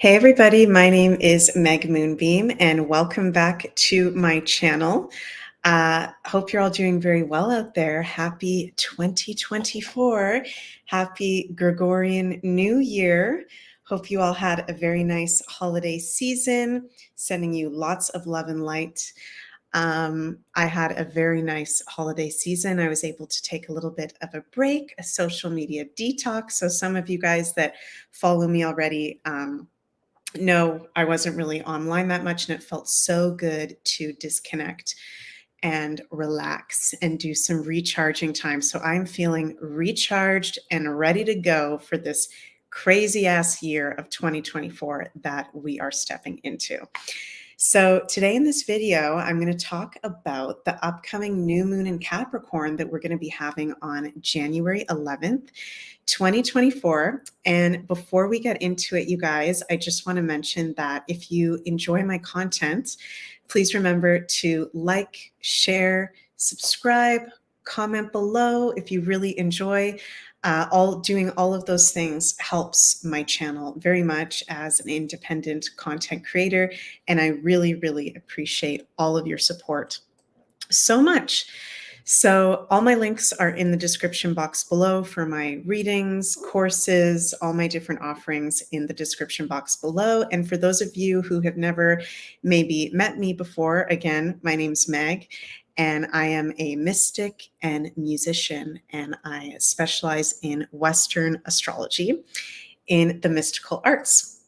Hey everybody, my name is Meg Moonbeam and welcome back to my channel. Hope you're all doing very well out there. Happy 2024. Happy Gregorian New Year. Hope you all had a very nice holiday season, sending you lots of love and light. I had a very nice holiday season. I was able to take a little bit of a break, a social media detox. So some of you guys that follow me already, no, I wasn't really online that much, and it felt so good to disconnect and relax and do some recharging time. So I'm feeling recharged and ready to go for this crazy ass year of 2024 that we are stepping into. So today in this video, I'm going to talk about the upcoming new moon in Capricorn that we're going to be having on January 11th, 2024. And before we get into it, you guys, I just want to mention that if you enjoy my content, please remember to like, share, subscribe, comment below if you really enjoy. Doing all of those things helps my channel very much as an independent content creator, and I really, really appreciate all of your support so much. So all my links are in the description box below for my readings, courses, all my different offerings in the description box below. And for those of you who have never maybe met me before, again, my name's Meg, and I am a mystic and musician, and I specialize in Western astrology in the mystical arts.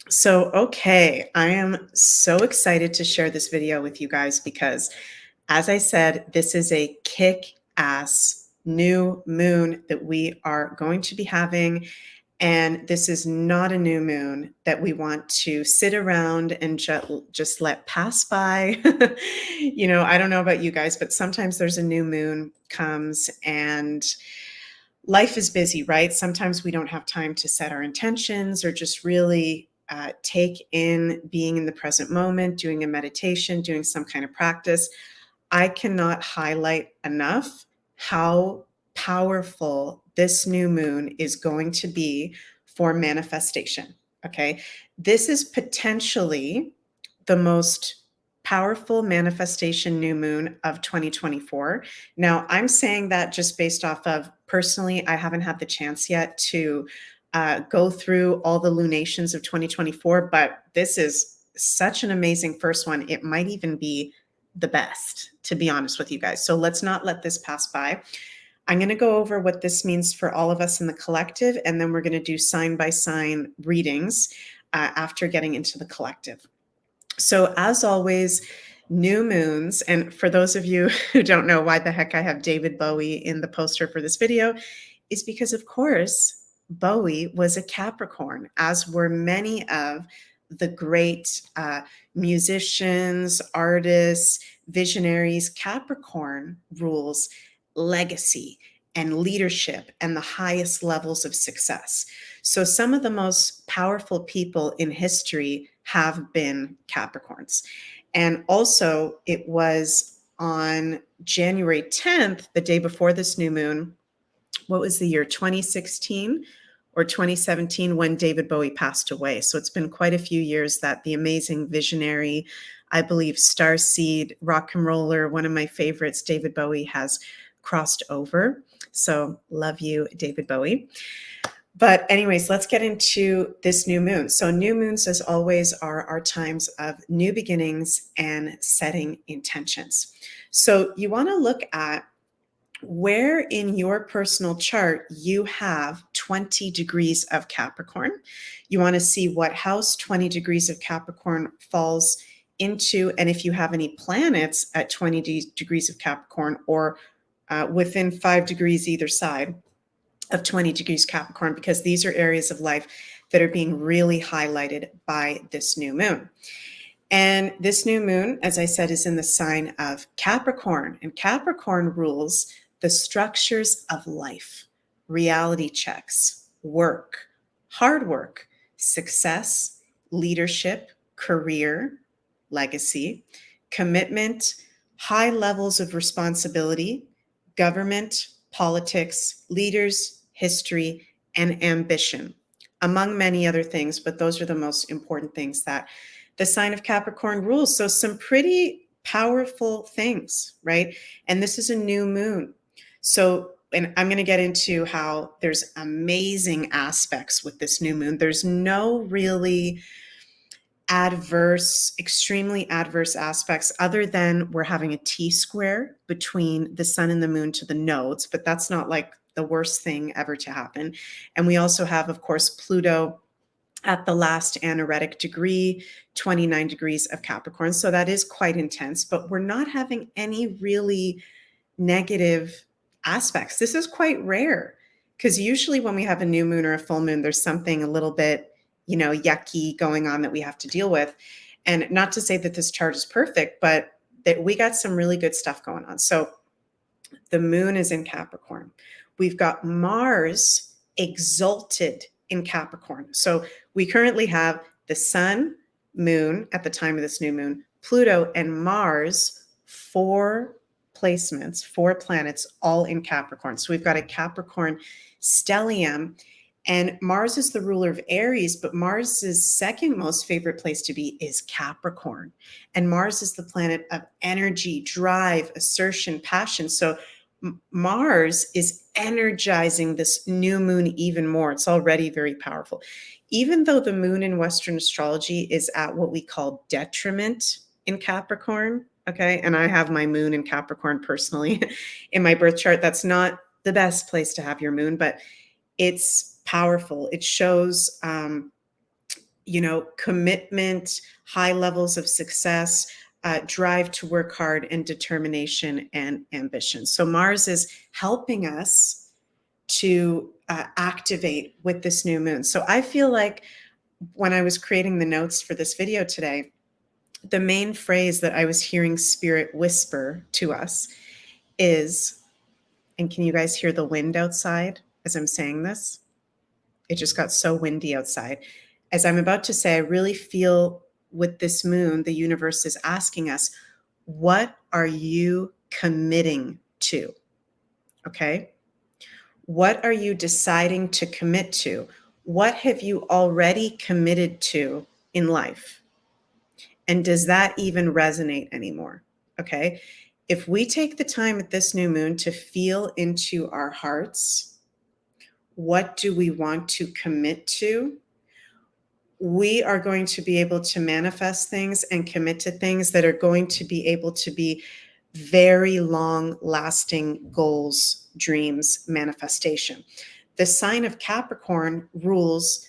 So, okay, I am so excited to share this video with you guys because, as I said, this is a kick-ass new moon that we are going to be having. And this is not a new moon that we want to sit around and just let pass by. I don't know about you guys, but sometimes there's a new moon comes and life is busy, right? Sometimes we don't have time to set our intentions or just really take in being in the present moment, doing a meditation, doing some kind of practice. I cannot highlight enough how powerful this new moon is going to be for manifestation. Okay. This is potentially the most powerful manifestation new moon of 2024. Now, I'm saying that just based off of personally, I haven't had the chance yet to go through all the lunations of 2024, but this is such an amazing first one. It might even be the best, to be honest with you guys. So let's not let this pass by. I'm going to go over what this means for all of us in the collective, and then we're going to do sign by sign readings after getting into the collective. So as always, new moons, and for those of you who don't know why the heck I have David Bowie in the poster for this video, is because, of course, Bowie was a Capricorn, as were many of the great musicians, artists, visionaries. Capricorn rules legacy and leadership and the highest levels of success. So some of the most powerful people in history have been Capricorns. And also it was on January 10th, the day before this new moon, what was the year, 2016 or 2017, when David Bowie passed away. So it's been quite a few years that the amazing visionary, I believe starseed, rock and roller, one of my favorites, David Bowie, has crossed over. So love you, David Bowie. But anyways, let's get into this new moon. So new moons, as always, are our times of new beginnings and setting intentions. So you want to look at where in your personal chart you have 20 degrees of Capricorn. You want to see what house 20 degrees of Capricorn falls into, and if you have any planets at 20 degrees of Capricorn or within 5 degrees either side of 20 degrees Capricorn, because these are areas of life that are being really highlighted by this new moon. And this new moon, as I said, is in the sign of Capricorn, and Capricorn rules the structures of life, reality checks, work, hard work, success, leadership, career, legacy, commitment, high levels of responsibility, government, politics, leaders, history, and ambition. among many other things, but those are the most important things that the sign of Capricorn rules. So some pretty powerful things, right? And this is a new moon. So, and I'm going to get into how there's amazing aspects with this new moon. There's no really adverse, extremely adverse aspects other than we're having a T-square between the sun and the moon to the nodes, but that's not like the worst thing ever to happen. And we also have, of course, Pluto at the last anaretic degree, 29 degrees of Capricorn. So that is quite intense, but we're not having any really negative aspects. This is quite rare because usually when we have a new moon or a full moon, there's something a little bit, yucky going on that we have to deal with. And not to say that this chart is perfect, but that we got some really good stuff going on. So the moon is in Capricorn. We've got Mars exalted in Capricorn. So we currently have the sun, moon at the time of this new moon, Pluto and Mars, 4 placements, 4 planets, all in Capricorn. So we've got a Capricorn stellium, and Mars is the ruler of Aries, but Mars's second most favorite place to be is Capricorn. And Mars is the planet of energy, drive, assertion, passion. So Mars is energizing this new moon even more. It's already very powerful. Even though the moon in Western astrology is at what we call detriment in Capricorn, okay, and I have my moon in Capricorn personally in my birth chart. That's not the best place to have your moon, but it's powerful. It shows, commitment, high levels of success, drive to work hard, and determination and ambition. So Mars is helping us to activate with this new moon. So I feel like when I was creating the notes for this video today, the main phrase that I was hearing Spirit whisper to us is, and can you guys hear the wind outside as I'm saying this? It just got so windy outside. As I'm about to say, I really feel with this moon, the universe is asking us, what are you committing to? Okay. What are you deciding to commit to? What have you already committed to in life? And does that even resonate anymore? Okay. If we take the time at this new moon to feel into our hearts, what do we want to commit to? We are going to be able to manifest things and commit to things that are going to be able to be very long lasting goals, dreams, manifestation. The sign of Capricorn rules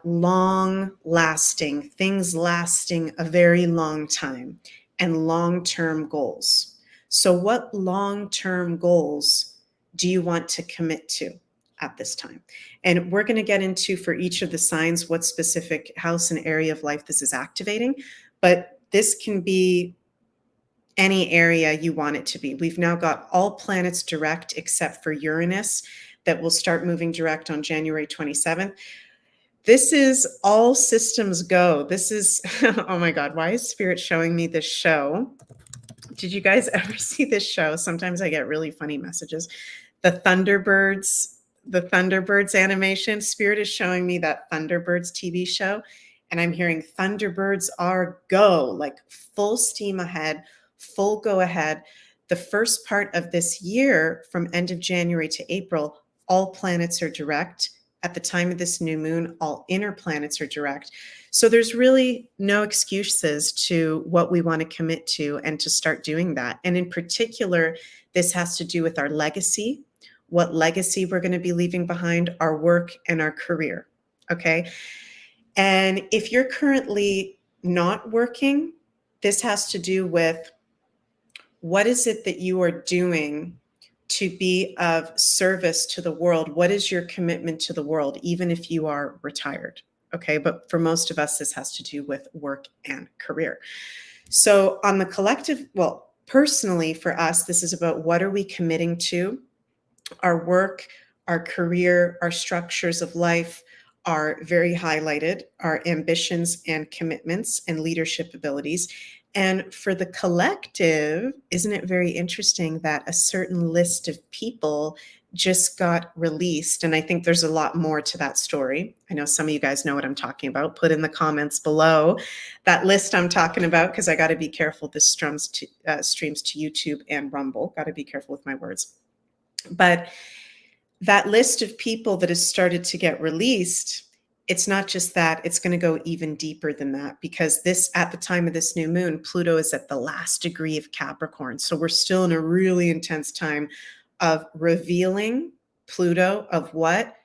long lasting, things lasting a very long time, and long-term goals. So what long-term goals do you want to commit to at this time? And we're going to get into, for each of the signs, what specific house and area of life this is activating, but this can be any area you want it to be. We've now got all planets direct except for Uranus that will start moving direct on January 27th. This is all systems go. This is, oh my God, why is Spirit showing me this show? Did you guys ever see this show? Sometimes I get really funny messages. The Thunderbirds animation. Spirit is showing me that Thunderbirds TV show, and I'm hearing Thunderbirds are go, like full steam ahead, full go ahead. The first part of this year, from end of January to April, all planets are direct. At the time of this new moon, all inner planets are direct. So there's really no excuses to what we want to commit to and to start doing that. And in particular, this has to do with our legacy, what legacy we're going to be leaving behind, our work and our career. Okay. And if you're currently not working, this has to do with what is it that you are doing to be of service to the world? What is your commitment to the world, even if you are retired? Okay, but for most of us, this has to do with work and career. So on the collective, well, personally for us, this is about what are we committing to? Our work, our career, our structures of life are very highlighted, our ambitions and commitments and leadership abilities. And for the collective, isn't it very interesting that a certain list of people just got released. And I think there's a lot more to that story. I know some of you guys know what I'm talking about. Put in the comments below that list I'm talking about, because I got to be careful. This streams to YouTube and Rumble. Got to be careful with my words. But that list of people that has started to get released, it's not just that, it's going to go even deeper than that, because this, at the time of this new moon, Pluto is at the last degree of Capricorn. So we're still in a really intense time of revealing Pluto of what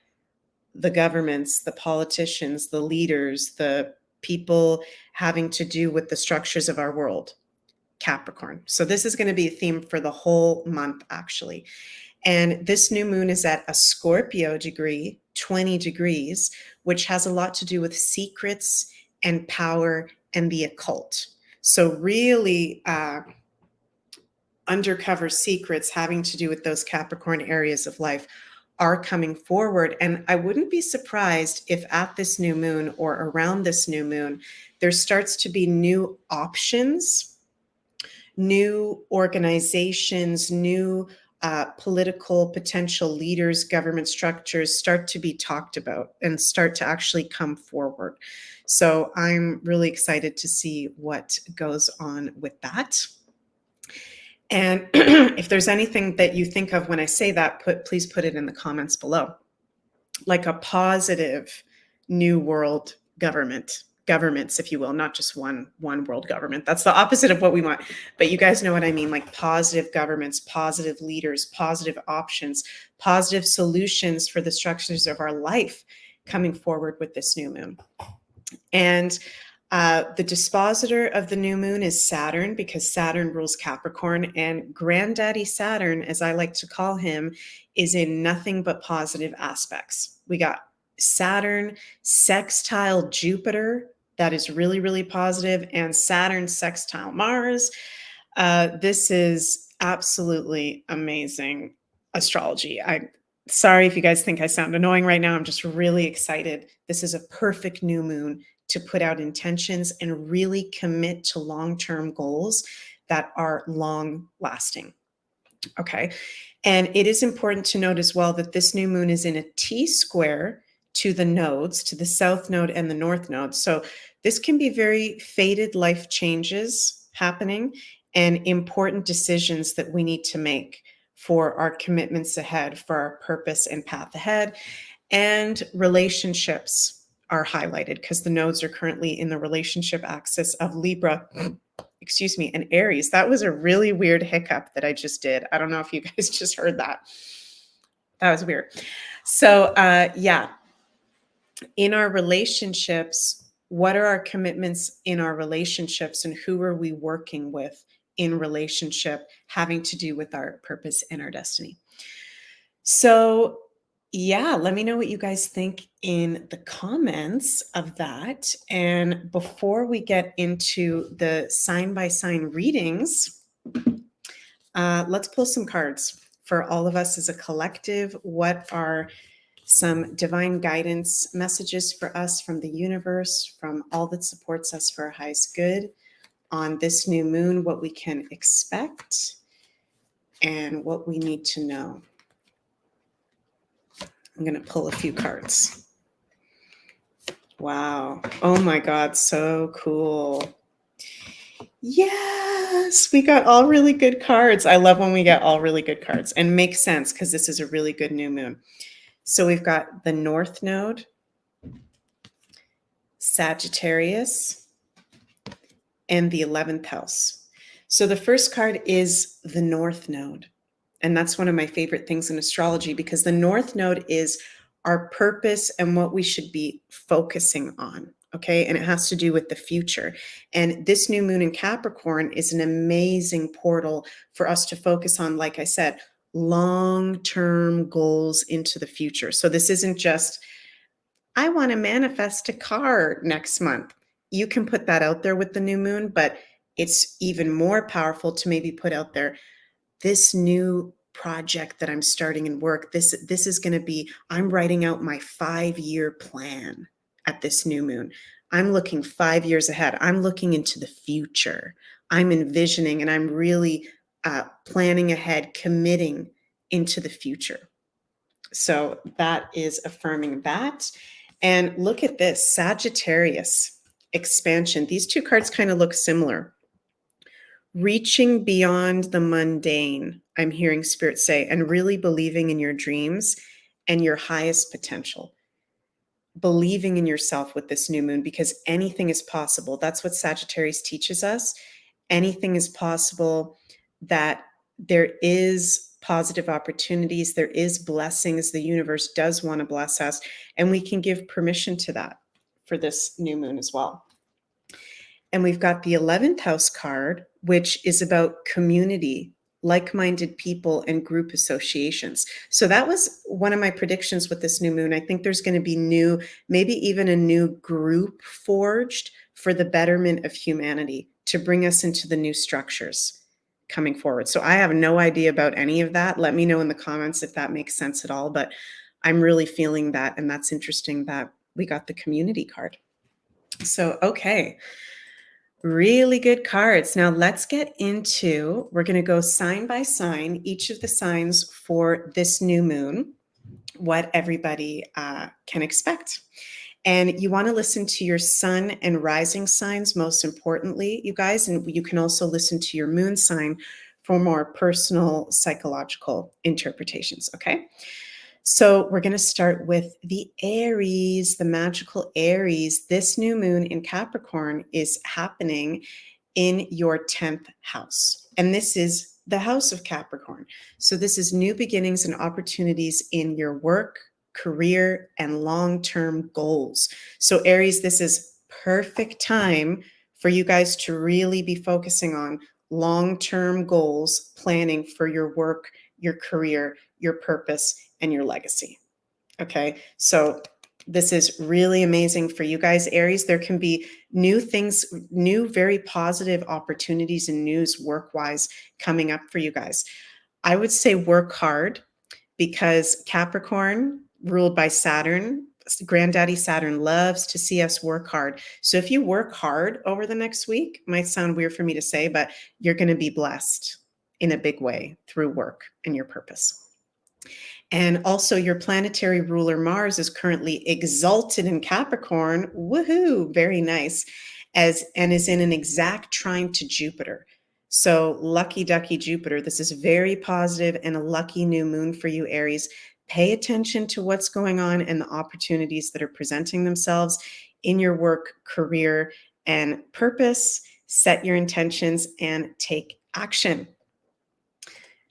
the governments, the politicians, the leaders, the people having to do with the structures of our world, Capricorn. So this is going to be a theme for the whole month, actually. And this new moon is at a Scorpio degree, 20 degrees, which has a lot to do with secrets and power and the occult. So really undercover secrets having to do with those Capricorn areas of life are coming forward. And I wouldn't be surprised if at this new moon or around this new moon, there starts to be new options, new organizations, new political potential leaders, government structures start to be talked about and start to actually come forward. So I'm really excited to see what goes on with that. And if there's anything that you think of when I say that, please put it in the comments below. Like a positive new world governments, if you will, not just one world government. That's the opposite of what we want. But you guys know what I mean, like positive governments, positive leaders, positive options, positive solutions for the structures of our life coming forward with this new moon. And the dispositor of the new moon is Saturn, because Saturn rules Capricorn, and Granddaddy Saturn, as I like to call him, is in nothing but positive aspects. We got Saturn sextile Jupiter. That is really, really positive. And Saturn sextile Mars. This is absolutely amazing astrology. Sorry if you guys think I sound annoying right now. I'm just really excited. This is a perfect new moon to put out intentions and really commit to long-term goals that are long-lasting. Okay. And it is important to note as well that this new moon is in a T-square to the nodes, to the south node and the north node. So this can be very fated life changes happening and important decisions that we need to make for our commitments ahead, for our purpose and path ahead. And relationships are highlighted because the nodes are currently in the relationship axis of Libra, excuse me, and Aries. That was a really weird hiccup that I just did. I don't know if you guys just heard that. That was weird. So yeah, in our relationships, what are our commitments in our relationships and who are we working with in relationship having to do with our purpose and our destiny? So yeah, let me know what you guys think in the comments of that. And before we get into the sign by sign readings, let's pull some cards for all of us as a collective. What are some divine guidance messages for us from the universe, from all that supports us for our highest good on this new moon, what we can expect and what we need to know? I'm going to pull a few cards. Wow. Oh my God. So cool. Yes, we got all really good cards. I love when we get all really good cards, and makes sense because this is a really good new moon. So we've got the North Node, Sagittarius, and the 11th house. So the first card is the North Node. And that's one of my favorite things in astrology, because the North Node is our purpose and what we should be focusing on. Okay. And it has to do with the future. And this new moon in Capricorn is an amazing portal for us to focus on, like I said, long-term goals into the future. So this isn't just, I want to manifest a car next month. You can put that out there with the new moon, but it's even more powerful to maybe put out there, this new project that I'm starting in work, this is going to be, I'm writing out my 5-year plan at this new moon. I'm looking 5 years ahead. I'm looking into the future. I'm envisioning and I'm really planning ahead, committing into the future. So that is affirming that. And look at this, Sagittarius, expansion. These two cards kind of look similar. Reaching beyond the mundane, I'm hearing Spirit say, and really believing in your dreams and your highest potential. Believing in yourself with this new moon, because anything is possible. That's what Sagittarius teaches us. Anything is possible, that there is positive opportunities, there is blessings. The universe does want to bless us, and we can give permission to that for this new moon as well. And we've got the 11th house card, which is about community, like-minded people, and group associations. So that was one of my predictions with this new moon. I think there's going to be new, maybe even a new group forged for the betterment of humanity, to bring us into the new structures coming forward. So I have no idea about any of that. Let me know in the comments if that makes sense at all, but I'm really feeling that. And that's interesting that we got the community card. So, okay. Really good cards. Now let's get into, we're going to go sign by sign, each of the signs for this new moon, what everybody can expect. And you want to listen to your sun and rising signs, most importantly, you guys, and you can also listen to your moon sign for more personal psychological interpretations, okay? So we're going to start with the Aries, the magical Aries. This new moon in Capricorn is happening in your 10th house. And this is the house of Capricorn. So this is new beginnings and opportunities in your work, career, and long-term goals. So Aries, this is perfect time for you guys to really be focusing on long-term goals, planning for your work, your career, your purpose, and your legacy. Okay, so this is really amazing for you guys, Aries. There can be new things, new, very positive opportunities and news work-wise coming up for you guys. I would say work hard, because Capricorn, ruled by Saturn, Granddaddy Saturn, loves to see us work hard. So if you work hard over the next week, might sound weird for me to say, but you're going to be blessed in a big way through work and your purpose. And also your planetary ruler Mars is currently exalted in Capricorn. Woohoo, very nice. And is in an exact trine to Jupiter. So lucky ducky Jupiter. This is very positive and a lucky new moon for you, Aries. Pay attention to what's going on and the opportunities that are presenting themselves in your work, career, and purpose. Set your intentions and take action.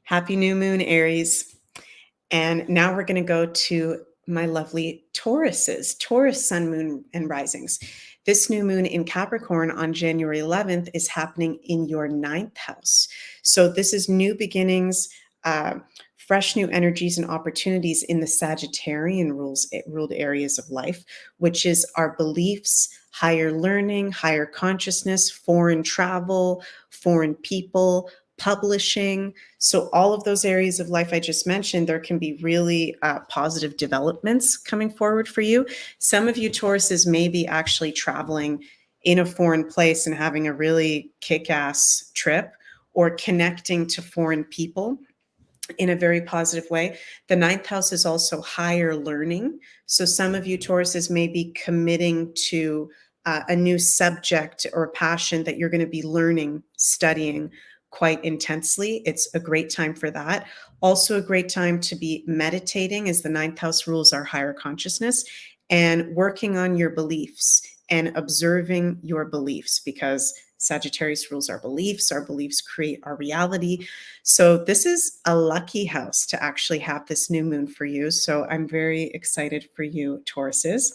Happy new moon, Aries. And now we're going to go to my lovely Tauruses, Taurus sun, moon, and risings. This new moon in Capricorn on January 11th is happening in your 9th house. So this is new beginnings, fresh new energies and opportunities in the Sagittarian ruled areas of life, which is our beliefs, higher learning, higher consciousness, foreign travel, foreign people, publishing. So all of those areas of life I just mentioned, there can be really positive developments coming forward for you. Some of you Tauruses may be actually traveling in a foreign place and having a really kick-ass trip, or connecting to foreign people in a very positive way. The 9th house is also higher learning. So some of you Tauruses may be committing to a new subject or passion that you're going to be learning, studying quite intensely. It's a great time for that. Also a great time to be meditating, as the 9th house rules our higher consciousness, and working on your beliefs and observing your beliefs, because Sagittarius rules our beliefs create our reality. So this is a lucky house to actually have this new moon for you. So I'm very excited for you, Tauruses.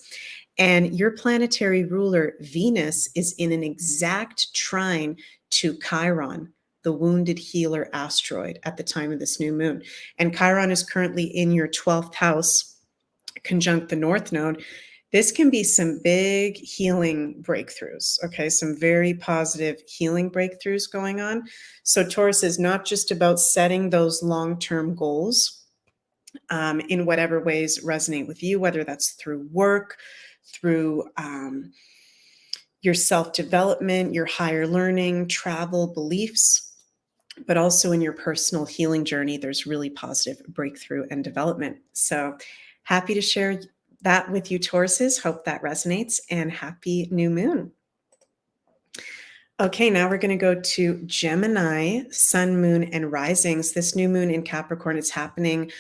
And your planetary ruler, Venus, is in an exact trine to Chiron, the wounded healer asteroid, at the time of this new moon. And Chiron is currently in your 12th house, conjunct the North Node. This can be some big healing breakthroughs, okay? Some very positive healing breakthroughs going on. So Taurus is not just about setting those long-term goals in whatever ways resonate with you, whether that's through work, through your self-development, your higher learning, travel, beliefs. but also in your personal healing journey, there's really positive breakthrough and development. So happy to share that with you, Tauruses. Hope that resonates, and happy new moon. Okay, now we're going to go to Gemini, sun, moon, and risings. This new moon in Capricorn is happening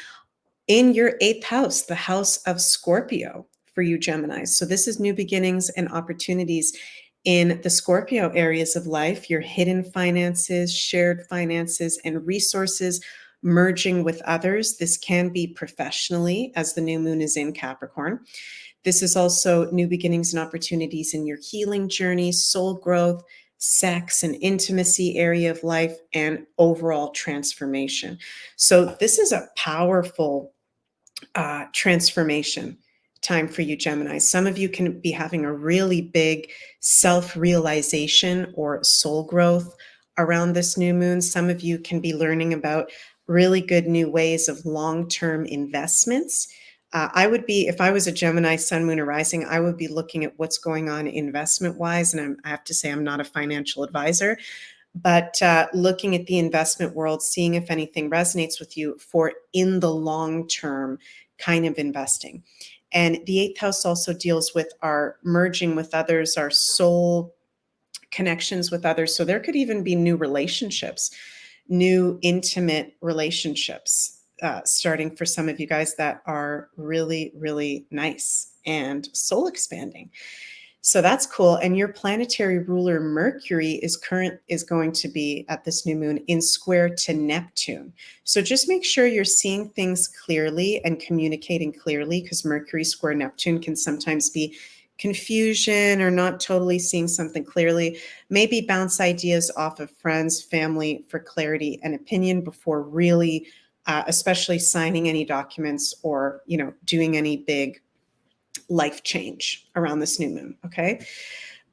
in your eighth house, the house of Scorpio for you Geminis. So this is new beginnings and opportunities in the Scorpio areas of life, your hidden finances, shared finances, and resources merging with others. This can be professionally, as the new moon is in Capricorn. This is also new beginnings and opportunities in your healing journey, soul growth, sex and intimacy area of life, and overall transformation. So this is a powerful transformation time for you, Gemini. Some of you can be having a really big self-realization or soul growth around this new moon. Some of you can be learning about really good new ways of long-term investments. I would be, if I was a Gemini, sun, moon, or rising, I would be looking at what's going on investment-wise. And I have to say, I'm not a financial advisor, but looking at the investment world, seeing if anything resonates with you for in the long term kind of investing. And the eighth house also deals with our merging with others, our soul connections with others. So there could even be new relationships, new intimate relationships starting for some of you guys that are really, really nice and soul expanding. So that's cool. And your planetary ruler Mercury is going to be at this new moon in square to Neptune. So just make sure you're seeing things clearly and communicating clearly, because Mercury square Neptune can sometimes be confusion or not totally seeing something clearly. Maybe bounce ideas off of friends, family for clarity and opinion before really, especially signing any documents or, doing any big life change around this new moon. Okay.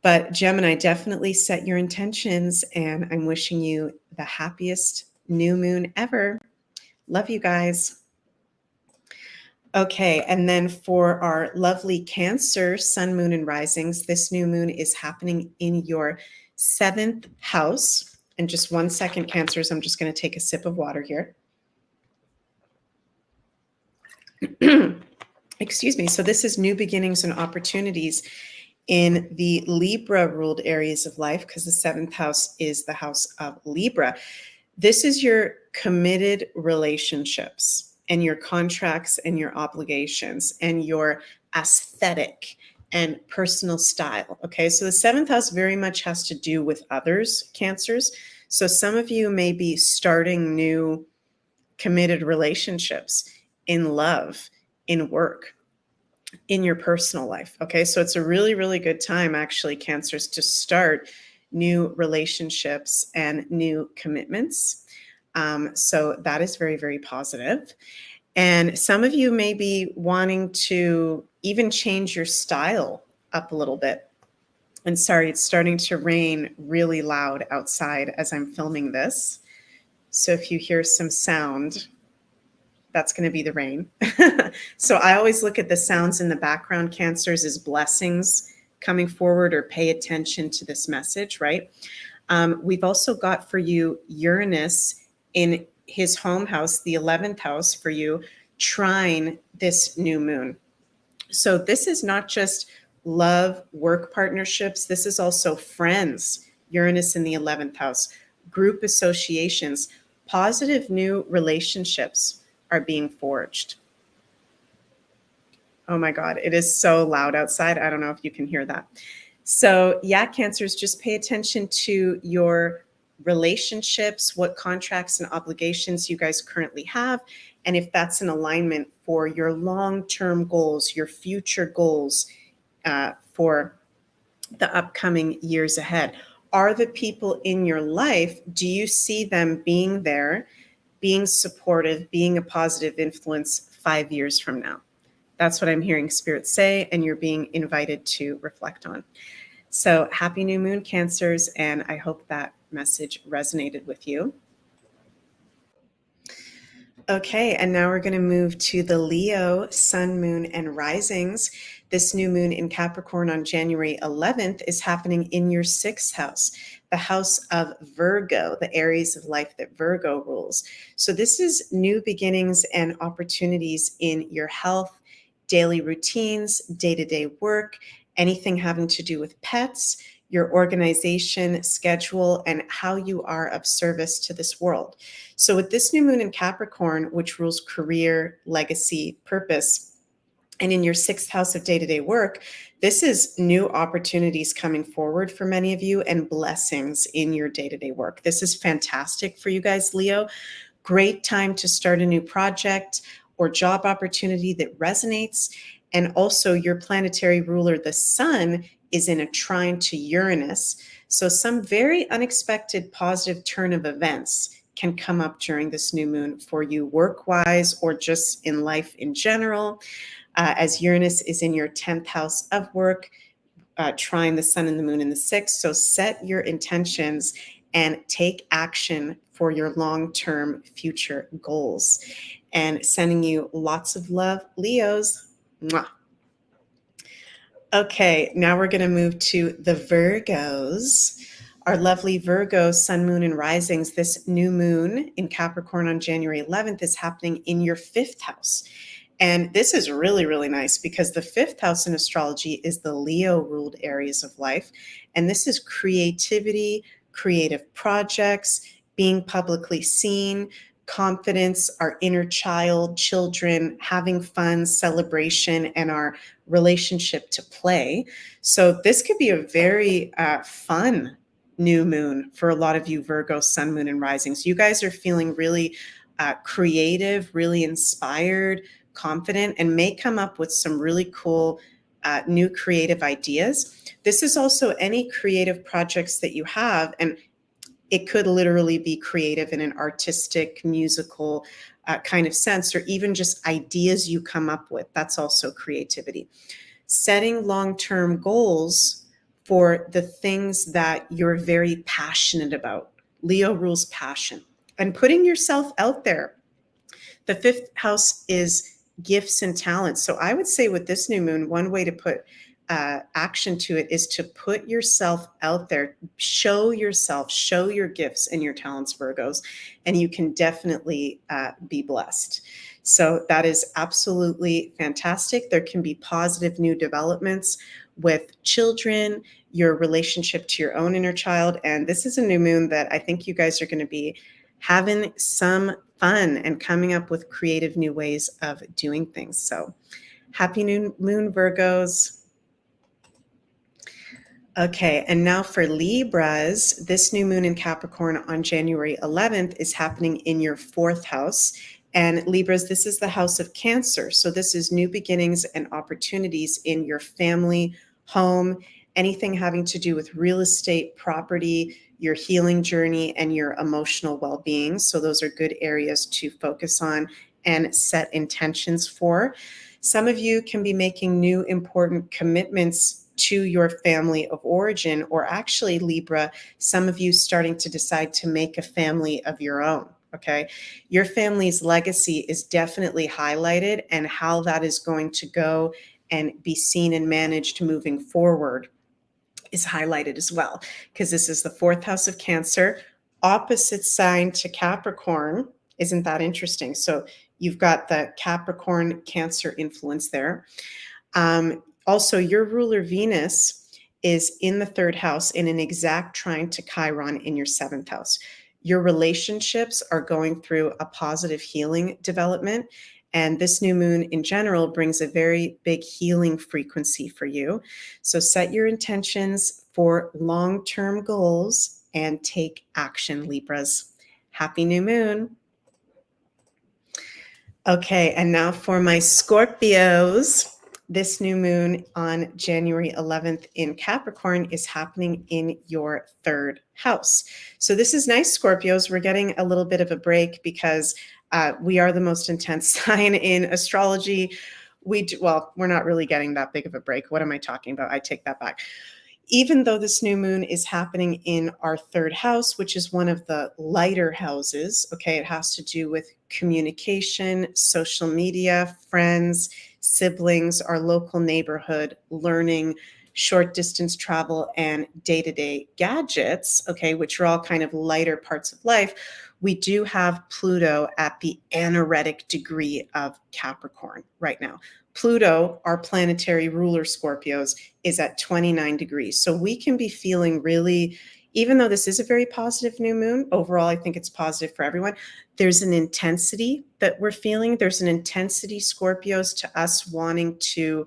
But Gemini, definitely set your intentions, and I'm wishing you the happiest new moon ever. Love you guys. Okay. And then for our lovely Cancer, sun, moon, and risings, this new moon is happening in your seventh house. And just 1 second, Cancers, I'm just going to take a sip of water here. Excuse me. So this is new beginnings and opportunities in the Libra ruled areas of life, because the seventh house is the house of Libra. This is your committed relationships and your contracts and your obligations and your aesthetic and personal style. Okay. So the seventh house very much has to do with others, Cancers. So some of you may be starting new committed relationships in love, in work, in your personal life. Okay. So it's a really, really good time, actually, Cancers, to start new relationships and new commitments. So that is very, very positive. And some of you may be wanting to even change your style up a little bit. And sorry, it's starting to rain really loud outside as I'm filming this. So if you hear some sound, that's going to be the rain. So I always look at the sounds in the background, Cancers, as blessings coming forward, or pay attention to this message, right? We've also got for you Uranus in his home house, the 11th house for you, trine this new moon. So this is not just love, work partnerships. This is also friends, Uranus in the 11th house, group associations, positive new relationships are being forged. Oh my God, it is so loud outside. I don't know if you can hear that. So yeah, Cancers, just pay attention to your relationships, what contracts and obligations you guys currently have, and if that's in alignment for your long-term goals, your future goals for the upcoming years ahead. Are the people in your life, do you see them being there, being supportive, being a positive influence 5 years from now? That's what I'm hearing Spirit say, and you're being invited to reflect on. So happy new moon, Cancers, and I hope that message resonated with you. Okay, and now we're going to move to the Leo, sun, moon, and risings. This new moon in Capricorn on January 11th is happening in your 6th house, the house of Virgo, the Aries of life that Virgo rules. So this is new beginnings and opportunities in your health, daily routines, day-to-day work, anything having to do with pets, your organization, schedule, and how you are of service to this world. So with this new moon in Capricorn, which rules career, legacy, purpose, and in your 6th house of day-to-day work, this is new opportunities coming forward for many of you and blessings in your day-to-day work. This is fantastic for you guys, Leo. Great time to start a new project or job opportunity that resonates. And also your planetary ruler, the sun, is in a trine to Uranus. So some very unexpected positive turn of events can come up during this new moon for you work-wise or just in life in general. As Uranus is in your 10th house of work, trine the sun and the moon in the 6th. So set your intentions and take action for your long-term future goals. And sending you lots of love, Leos. Mwah. Okay, now we're going to move to the Virgos. Our lovely Virgo, sun, moon, and risings. This new moon in Capricorn on January 11th is happening in your 5th house. And this is really, really nice because the 5th house in astrology is the Leo-ruled areas of life. And this is creativity, creative projects, being publicly seen, confidence, our inner child, children, having fun, celebration, and our relationship to play. So this could be a very fun new moon for a lot of you Virgo, sun, moon, and risings. You guys are feeling really creative, really inspired, confident, and may come up with some really cool new creative ideas. This is also any creative projects that you have, and it could literally be creative in an artistic, musical kind of sense, or even just ideas you come up with. That's also creativity. Setting long-term goals for the things that you're very passionate about. Leo rules passion. And putting yourself out there. The 5th house is gifts and talents. So I would say with this new moon, one way to put action to it is to put yourself out there, show yourself, show your gifts and your talents, Virgos, and you can definitely be blessed. So that is absolutely fantastic. There can be positive new developments with children, your relationship to your own inner child. And this is a new moon that I think you guys are going to be having some fun and coming up with creative new ways of doing things. So happy new moon, Virgos. Okay, and now for Libras, this new moon in Capricorn on January 11th is happening in your 4th house. And Libras, this is the house of Cancer. So this is new beginnings and opportunities in your family, home, anything having to do with real estate, property, your healing journey, and your emotional well-being. So those are good areas to focus on and set intentions for. Some of you can be making new important commitments to your family of origin, or actually, Libra, some of you starting to decide to make a family of your own. Okay, your family's legacy is definitely highlighted, and how that is going to go and be seen and managed moving forward is highlighted as well, because this is the 4th house of Cancer, opposite sign to Capricorn. Isn't that interesting? So you've got the Capricorn Cancer influence there. Also, your ruler Venus is in the 3rd house in an exact trine to Chiron in your 7th house. Your relationships are going through a positive healing development. And this new moon in general brings a very big healing frequency for you. So set your intentions for long-term goals and take action, Libras. Happy new moon. Okay, and now for my Scorpios. This new moon on January 11th in Capricorn is happening in your 3rd house. So this is nice, Scorpios. We're getting a little bit of a break because we are the most intense sign in astrology. Well, we're not really getting that big of a break. What am I talking about? I take that back. even though this new moon is happening in our third house, which is one of the lighter houses, okay, it has to do with communication, social media, friends, siblings, our local neighborhood, learning, short distance travel, and day-to-day gadgets, okay, which are all kind of lighter parts of life. We do have Pluto at the anaretic degree of Capricorn right now. Pluto, our planetary ruler, Scorpios, is at 29 degrees. So we can be feeling really, even though this is a very positive new moon, overall, I think it's positive for everyone. There's an intensity that we're feeling. There's an intensity, Scorpios, to us wanting to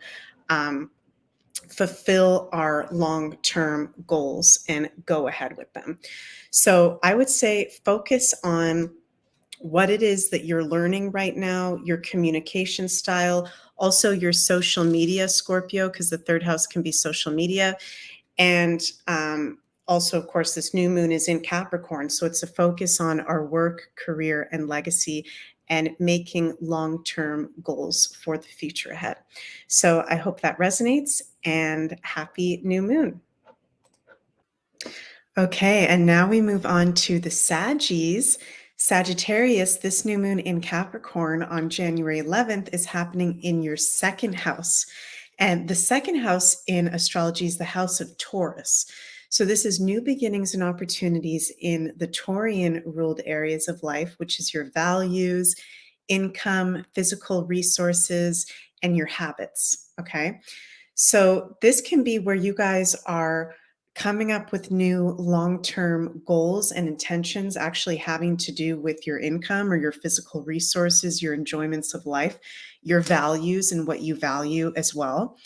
fulfill our long-term goals and go ahead with them. So I would say focus on what it is that you're learning right now, your communication style, also your social media, Scorpio, because the third house can be social media. And also, of course, this new moon is in Capricorn. So it's a focus on our work, career, and legacy and making long-term goals for the future ahead. So I hope that resonates, and happy new moon. Okay, and now we move on to the Saggies. Sagittarius, this new moon in Capricorn on January 11th is happening in your second house. And the second house in astrology is the house of Taurus. So this is new beginnings and opportunities in the Taurian ruled areas of life, which is your values, income, physical resources, and your habits. Okay. So this can be where you guys are coming up with new long-term goals and intentions, actually having to do with your income or your physical resources, your enjoyments of life, your values and what you value as well,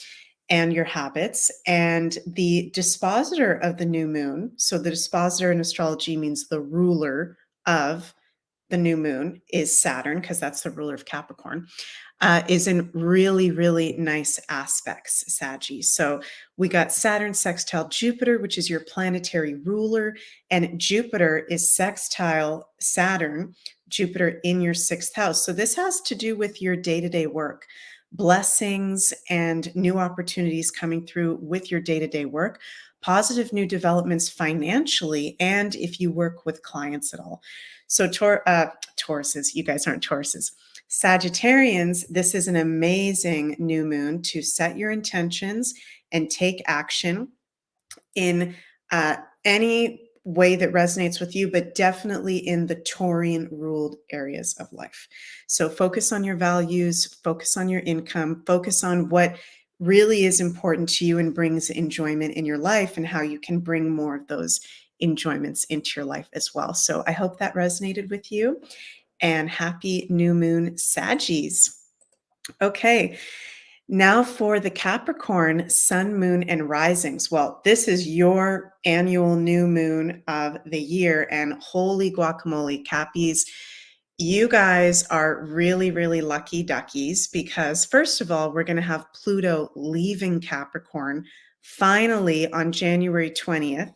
and your habits. And the dispositor of the new moon, so the dispositor in astrology means the ruler of the new moon is Saturn, because that's the ruler of Capricorn, is in really, really nice aspects, Saggy. So we got Saturn sextile Jupiter, which is your planetary ruler, and Jupiter is sextile Saturn, Jupiter in your sixth house. So this has to do with your day-to-day work, blessings and new opportunities coming through with your day-to-day work, positive new developments financially, and if you work with clients at all. So Tauruses, you guys aren't Tauruses. Sagittarians, this is an amazing new moon to set your intentions and take action in any way that resonates with you, but definitely in the Taurian ruled areas of life. So focus on your values, focus on your income, focus on what really is important to you and brings enjoyment in your life and how you can bring more of those enjoyments into your life as well. So I hope that resonated with you, and happy new moon, Saggies. Okay. Now for the Capricorn sun, moon, and risings. Well, this is your annual new moon of the year, and holy guacamole, Cappies. You guys are really, really lucky duckies because, first of all, we're going to have Pluto leaving Capricorn finally on January 20th.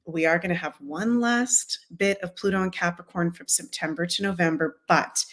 We are going to have one last bit of Pluto and Capricorn from September to November, but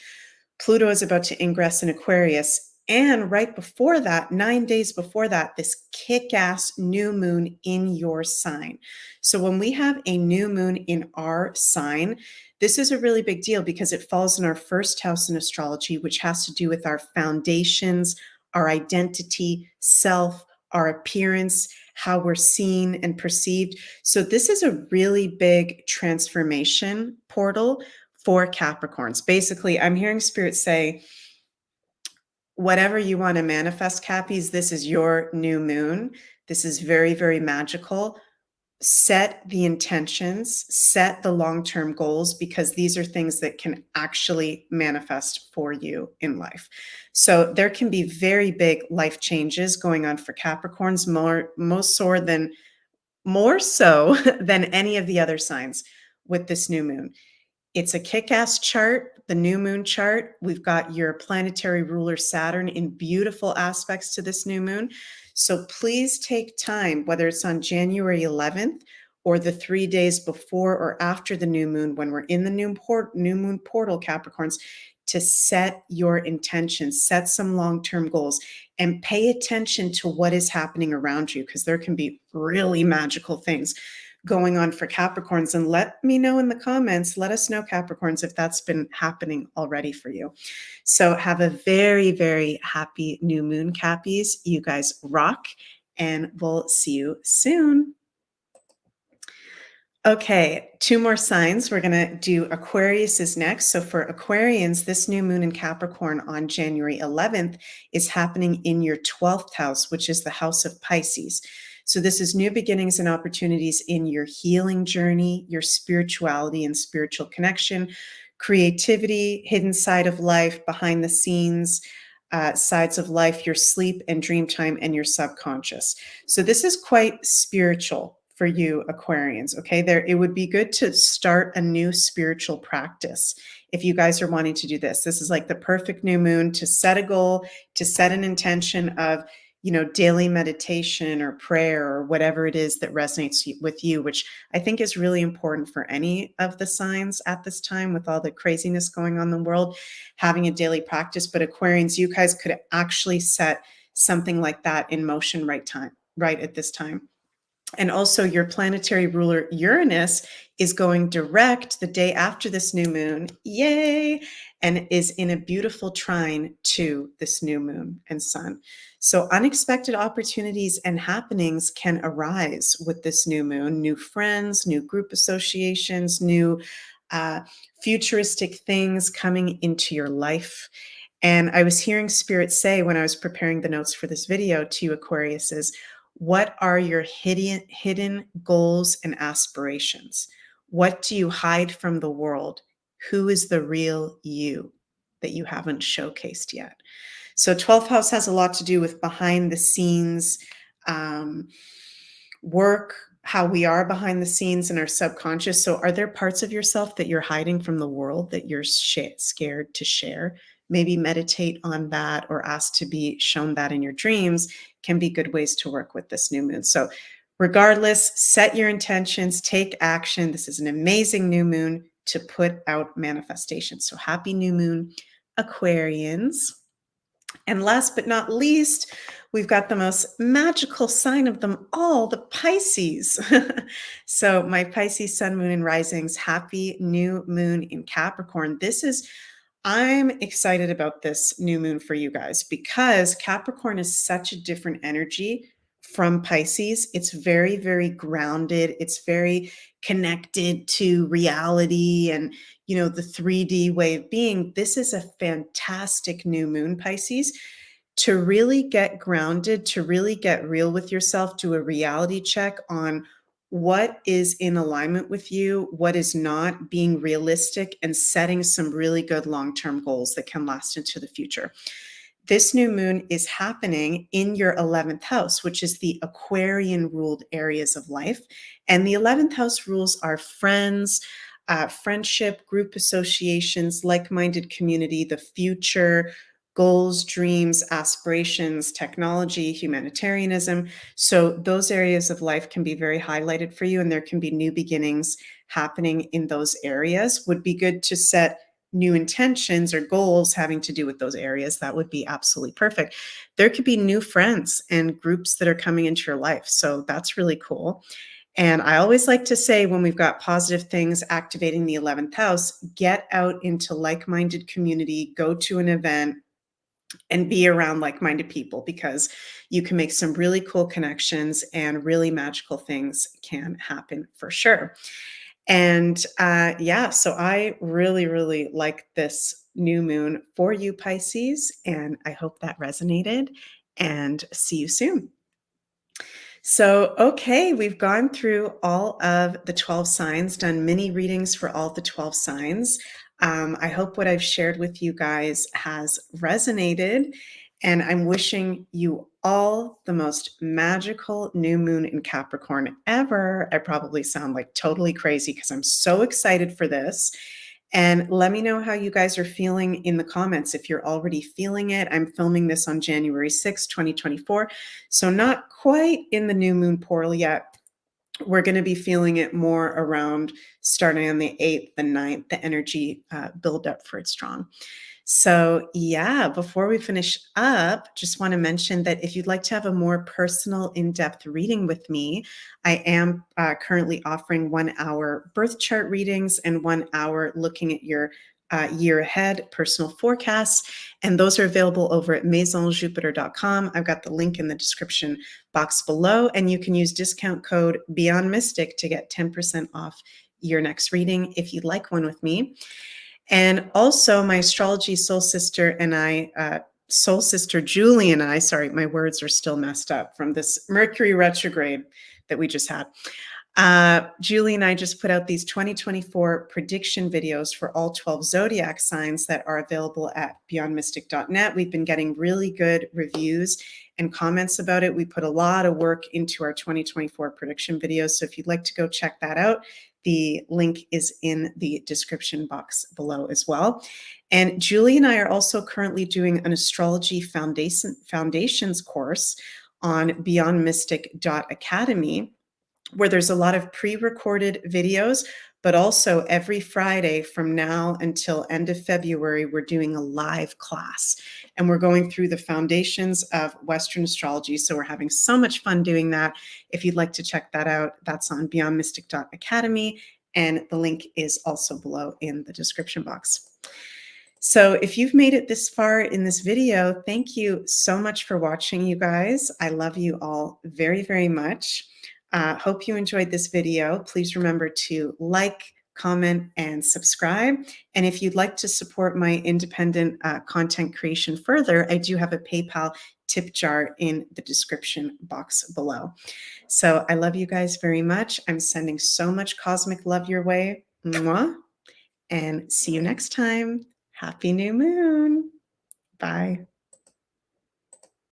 Pluto is about to ingress in Aquarius. And right before that, 9 days before that, this kick-ass new moon in your sign. So when we have a new moon in our sign, this is a really big deal because it falls in our first house in astrology, which has to do with our foundations, our identity, self, our appearance, how we're seen and perceived. So this is a really big transformation portal for Capricorns. Basically, I'm hearing Spirit say, whatever you want to manifest, Cappies, this is your new moon. This is very, very magical. Set the intentions, set the long-term goals, because these are things that can actually manifest for you in life. So there can be very big life changes going on for Capricorns, more so than any of the other signs with this new moon. It's a kick-ass chart, the new moon chart. We've got your planetary ruler Saturn in beautiful aspects to this new moon. So please take time, whether it's on January 11th or the 3 days before or after the new moon, when we're in the new moon portal, Capricorns, to set your intentions, set some long-term goals, and pay attention to what is happening around you, because there can be really magical things going on for Capricorns. And let me know in the comments, let us know, Capricorns, if that's been happening already for you. So have a very, very happy new moon, Cappies. You guys rock, and we'll see you soon. Okay, 2 more signs. We're going to do Aquarius is next. So for Aquarians, this new moon in Capricorn on January 11th is happening in your 12th house, which is the house of Pisces. So this is new beginnings and opportunities in your healing journey, your spirituality and spiritual connection, creativity, hidden side of life, behind the scenes, sides of life, your sleep and dream time, and your subconscious. So this is quite spiritual for you Aquarians, okay? It would be good to start a new spiritual practice if you guys are wanting to do this. This is like the perfect new moon to set a goal, to set an intention of, daily meditation or prayer or whatever it is that resonates with you, which I think is really important for any of the signs at this time with all the craziness going on in the world, having a daily practice. But Aquarians, you guys could actually set something like that in motion right at this time. And also your planetary ruler Uranus is going direct the day after this new moon, yay, and is in a beautiful trine to this new moon and sun. So unexpected opportunities and happenings can arise with this new moon, new friends, new group associations, new futuristic things coming into your life. And I was hearing Spirit say when I was preparing the notes for this video to you Aquariuses, what are your hidden goals and aspirations? What do you hide from the world? Who is the real you that you haven't showcased yet? So 12th house has a lot to do with behind the scenes work, how we are behind the scenes in our subconscious. So are there parts of yourself that you're hiding from the world that you're scared to share? Maybe meditate on that or ask to be shown that in your dreams can be good ways to work with this new moon. So regardless, set your intentions, take action. This is an amazing new moon to put out manifestation. So happy new moon, Aquarians. And last but not least, we've got the most magical sign of them all, the Pisces. So my Pisces sun, moon, and risings, happy new moon in Capricorn. I'm excited about this new moon for you guys because Capricorn is such a different energy from Pisces. It's very, very grounded. It's very connected to reality and, the 3D way of being. This is a fantastic new moon, Pisces, to really get grounded, to really get real with yourself, do a reality check on what is in alignment with you, what is not, being realistic, and setting some really good long-term goals that can last into the future. This new moon is happening in your 11th house, which is the Aquarian ruled areas of life. And the 11th house rules are friends, friendship, group associations, like-minded community, the future, goals, dreams, aspirations, technology, humanitarianism. So those areas of life can be very highlighted for you, and there can be new beginnings happening in those areas. Would be good to set new intentions or goals having to do with those areas. That would be absolutely perfect. There could be new friends and groups that are coming into your life. So that's really cool. And I always like to say, when we've got positive things activating the 11th house, get out into like-minded community, go to an event, and be around like-minded people, because you can make some really cool connections and really magical things can happen for sure. And so I really, really like this new moon for you, Pisces, and I hope that resonated, and see you soon. So, okay, we've gone through all of the 12 signs, done mini readings for all the 12 signs. I hope what I've shared with you guys has resonated, and I'm wishing you all the most magical new moon in Capricorn ever. I probably sound like totally crazy because I'm so excited for this. And let me know how you guys are feeling in the comments if you're already feeling it. I'm filming this on January 6th, 2024. So not quite in the new moon portal yet. we're going to be feeling it more around starting on the 8th, the 9th, the energy build up for it strong. So yeah, before we finish up, just want to mention that if you'd like to have a more personal, in-depth reading with me, I am currently offering 1 hour birth chart readings and 1 hour looking at your year ahead personal forecasts. And those are available over at maisonjupiter.com. I've got the link in the description box below, and you can use discount code Beyond Mystic to get 10% off your next reading if you'd like one with me. And also my astrology soul sister and I, soul sister Julie and I, sorry, my words are still messed up from this Mercury retrograde that we just had. Julie and I just put out these 2024 prediction videos for all 12 zodiac signs that are available at beyondmystic.net. We've been getting really good reviews and comments about it. We put a lot of work into our 2024 prediction videos. So if you'd like to go check that out, the link is in the description box below as well. And Julie and I are also currently doing an astrology foundations course on beyondmystic.academy, where there's a lot of pre-recorded videos, but also every Friday from now until end of February, we're doing a live class and we're going through the foundations of Western astrology. So we're having so much fun doing that. If you'd like to check that out, that's on beyondmystic.academy, and the link is also below in the description box. So if you've made it this far in this video, thank you so much for watching, you guys. I love you all very, very much. Hope you enjoyed this video. Please remember to like, comment, and subscribe. And if you'd like to support my independent content creation further, I do have a PayPal tip jar in the description box below. So I love you guys very much. I'm sending so much cosmic love your way. Mwah. And see you next time. Happy new moon. Bye.